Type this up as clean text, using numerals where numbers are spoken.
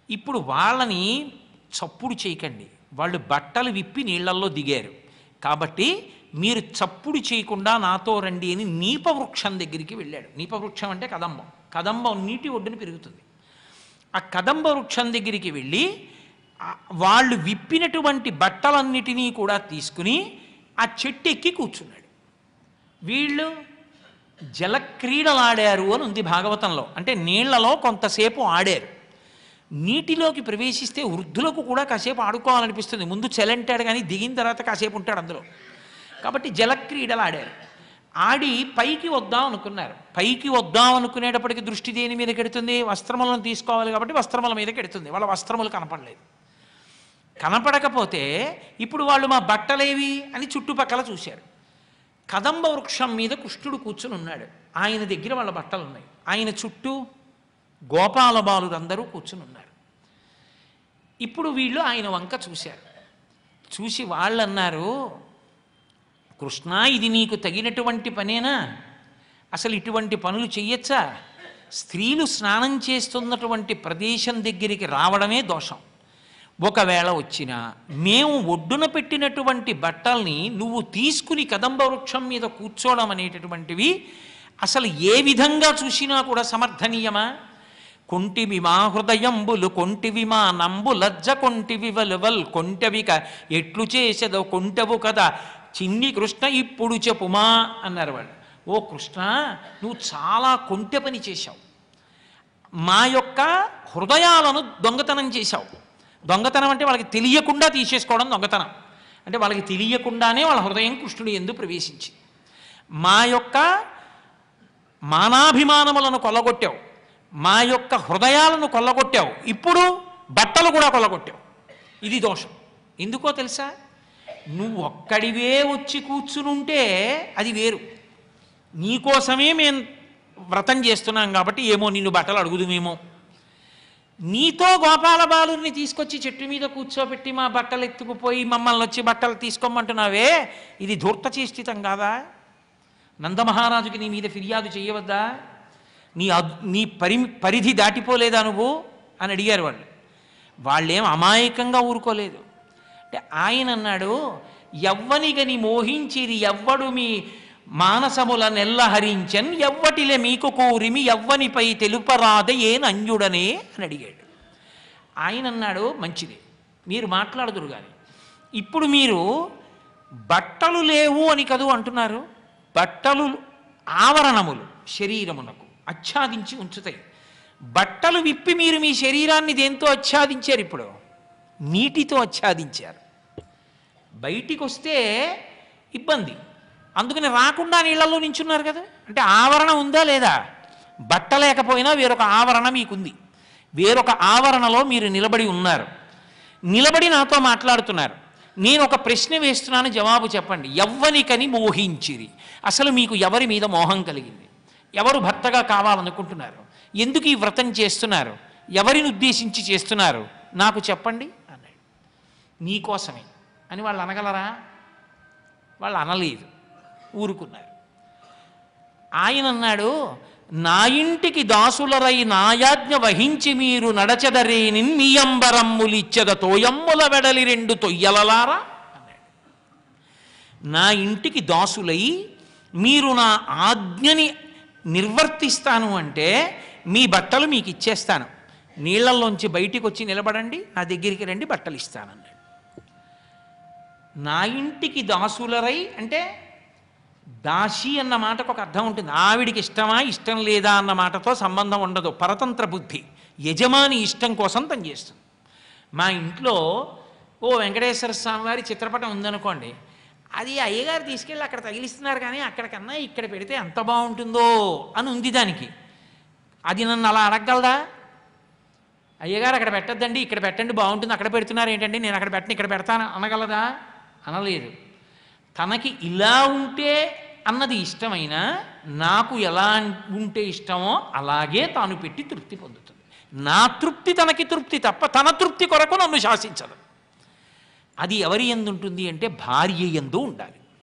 ఇప్పుడు వాళ్ళని చప్పుడు చేయకండి. వాళ్ళు బట్టలు విప్పి నీళ్లల్లో దిగారు కాబట్టి మీరు చప్పుడు చేయకుండా నాతో రండి అని నీపవృక్షం దగ్గరికి వెళ్ళాడు. నీపవృక్షం అంటే కదంబం. కదంబం నీటి ఒడ్డున పెరుగుతుంది. ఆ కదంబ వృక్షం దగ్గరికి వెళ్ళి వాళ్ళు విప్పినటువంటి బట్టలన్నిటినీ కూడా తీసుకుని ఆ చెట్టు ఎక్కి కూర్చున్నాడు. వీళ్ళు జలక్రీడలాడారు అని ఉంది భాగవతంలో. అంటే నీళ్లలో కొంతసేపు ఆడారు. నీటిలోకి ప్రవేశిస్తే వృద్ధులకు కూడా కాసేపు ఆడుకోవాలనిపిస్తుంది. ముందు చెలంటాడు కానీ దిగిన తర్వాత కాసేపు ఉంటాడు అందులో. కాబట్టి జలక్రీడలు ఆడారు. ఆడి పైకి వద్దాం అనుకున్నారు. పైకి వద్దాం అనుకునేటప్పటికి దృష్టి దేని మీద కెడుతుంది? వస్త్రములను తీసుకోవాలి కాబట్టి వస్త్రముల మీద కెడుతుంది. వాళ్ళ వస్త్రములు కనపడలేదు. కనపడకపోతే ఇప్పుడు వాళ్ళు మా బట్టలేవి అని చుట్టుపక్కల చూశారు. కదంబ వృక్షం మీద కృష్ణుడు కూర్చుని ఉన్నాడు. ఆయన దగ్గర వాళ్ళ బట్టలు ఉన్నాయి. ఆయన చుట్టూ గోపాల బాలురందరూ కూర్చుని ఉన్నారు. ఇప్పుడు వీళ్ళు ఆయన వంక చూశారు. చూసి వాళ్ళు అన్నారు, కృష్ణ, ఇది నీకు తగినటువంటి పనేనా? అసలు ఇటువంటి పనులు చెయ్యొచ్చా? స్త్రీలు స్నానం చేస్తున్నటువంటి ప్రదేశం దగ్గరికి రావడమే దోషం. ఒకవేళ వచ్చినా మేము ఒడ్డున పెట్టినటువంటి బట్టల్ని నువ్వు తీసుకుని కదంబ వృక్షం మీద కూర్చోవడం అనేటటువంటివి అసలు ఏ విధంగా చూసినా కూడా సమర్థనీయమా? కొంటివి మా హృదయంబులు, కొంటివి మా నంబు లజ్జ, కొంటివి వలువల్ కొంటవిక ఎట్లు చేసేదో కొంటవు కదా చిన్ని కృష్ణ ఇప్పుడు చెప్పుమా అన్నారు వాళ్ళు. ఓ కృష్ణ, నువ్వు చాలా కొంటె పని చేశావు. మా యొక్క హృదయాలను దొంగతనం చేశావు. దొంగతనం అంటే వాళ్ళకి తెలియకుండా తీసేసుకోవడం దొంగతనం. అంటే వాళ్ళకి తెలియకుండానే వాళ్ళ హృదయం కృష్ణుడి యందు ప్రవేశించి మా యొక్క మానాభిమానములను కొల్లగొట్టావు, మా యొక్క హృదయాలను కొల్లగొట్టావు, ఇప్పుడు బట్టలు కూడా కొల్లగొట్టావు. ఇది దోషం. ఎందుకో తెలుసా? నువ్వు ఒక్కడివే వచ్చి కూర్చునుంటే అది వేరు. నీకోసమే మేము వ్రతం చేస్తున్నాం కాబట్టి ఏమో నిన్ను బట్టలు అడుగుదుమేమో. నీతో గోపాల బాలుని తీసుకొచ్చి చెట్టు మీద కూర్చోబెట్టి మా బట్టలు ఎత్తుకుపోయి మమ్మల్ని వచ్చి బట్టలు తీసుకోమంటున్నావే, ఇది ధూర్తచేష్టితం కాదా? నందమహారాజుకి నీ మీద ఫిర్యాదు చేయవద్దా? నీ పరిధి దాటిపోలేదా నువ్వు అని అడిగారు వాళ్ళు. వాళ్ళేం అమాయకంగా ఊరుకోలేదు. అంటే ఆయన అన్నాడు, ఎవ్వనిగని మోహించిరి ఎవ్వడు మీ మానసముల నెల్లహరించన్ ఎవ్వటిలే మీకు కోరిమి ఎవ్వనిపై తెలుపరాద ఏనంజుడనే అని అడిగాడు. ఆయన అన్నాడు, మంచిది, మీరు మాట్లాడుదురు కానీ ఇప్పుడు మీరు బట్టలు లేవు అని కదూ అంటున్నారు. బట్టలు ఆవరణములు శరీరమునకు ఆచ్ఛాదించి ఉంచుతాయి. బట్టలు విప్పి మీరు మీ శరీరాన్ని దేంతో ఆచ్ఛాదించారు? ఇప్పుడు నీటితో ఆచ్ఛాదించారు. బయటికి వస్తే ఇబ్బంది, అందుకని రాకుండా నీళ్లలో నించున్నారు కదా. అంటే ఆవరణ ఉందా లేదా? బట్ట లేకపోయినా వేరొక ఆవరణ మీకుంది. వేరొక ఆవరణలో మీరు నిలబడి ఉన్నారు. నిలబడి నాతో మాట్లాడుతున్నారు. నేను ఒక ప్రశ్న వేస్తున్నాను, జవాబు చెప్పండి. ఎవ్వనికని మోహించిరి, అసలు మీకు ఎవరి మీద మోహం కలిగింది? ఎవరు భర్తగా కావాలనుకుంటున్నారు? ఎందుకు ఈ వ్రతం చేస్తున్నారు? ఎవరిని ఉద్దేశించి చేస్తున్నారు? నాకు చెప్పండి అన్నాడు. నీకోసమే అని వాళ్ళు అనగలరా? వాళ్ళు అనలేదు, ఊరుకున్నారు. ఆయన అన్నాడు, నా ఇంటికి దాసులరై నాయాజ్ఞ వహించి మీరు నడచెదరేని మీ అంబరమ్ములిచ్చద తోయమ్ముల వెడలి రెండు తొయ్యలలారా అన్నాడు. నా ఇంటికి దాసులై మీరు నా ఆజ్ఞని నిర్వర్తిస్తాను అంటే మీ బట్టలు మీకు ఇచ్చేస్తాను. నీళ్లలోంచి బయటికి వచ్చి నిలబడండి, నా దగ్గరికి రండి, బట్టలు ఇస్తానన్నాడు. నా ఇంటికి దాసులరై అంటే దాసి అన్న మాటకు ఒక అర్థం ఉంటుంది. ఆవిడికి ఇష్టమా ఇష్టం లేదా అన్న మాటతో సంబంధం ఉండదు. పరతంత్ర బుద్ధి, యజమాని ఇష్టం కోసం తను చేస్తుంది. మా ఇంట్లో ఓ వెంకటేశ్వర స్వామి వారి చిత్రపటం ఉందనుకోండి, అది అయ్యగారు తీసుకెళ్ళి అక్కడ తగిలిస్తున్నారు కానీ అక్కడికన్నా ఇక్కడ పెడితే ఎంత బాగుంటుందో అని ఉంది దానికి. అది నన్ను అలా అడగగలదా? అయ్యగారు అక్కడ పెట్టద్దండి, ఇక్కడ పెట్టండి బాగుంటుంది, అక్కడ పెడుతున్నారు ఏంటండి, నేను అక్కడ పెట్టను ఇక్కడ పెడతాను అనగలదా? అనలేదు. తనకి ఇలా ఉంటే అన్నది ఇష్టమైనా నాకు ఎలా ఉంటే ఇష్టమో అలాగే తాను పెట్టి తృప్తి పొందుతుంది. నా తృప్తి తనకి తృప్తి తప్ప తన తృప్తి కొరకు నన్ను శాసించదు. అది ఎవరి యందు ఉంటుంది అంటే భార్య యందు ఉండాలి.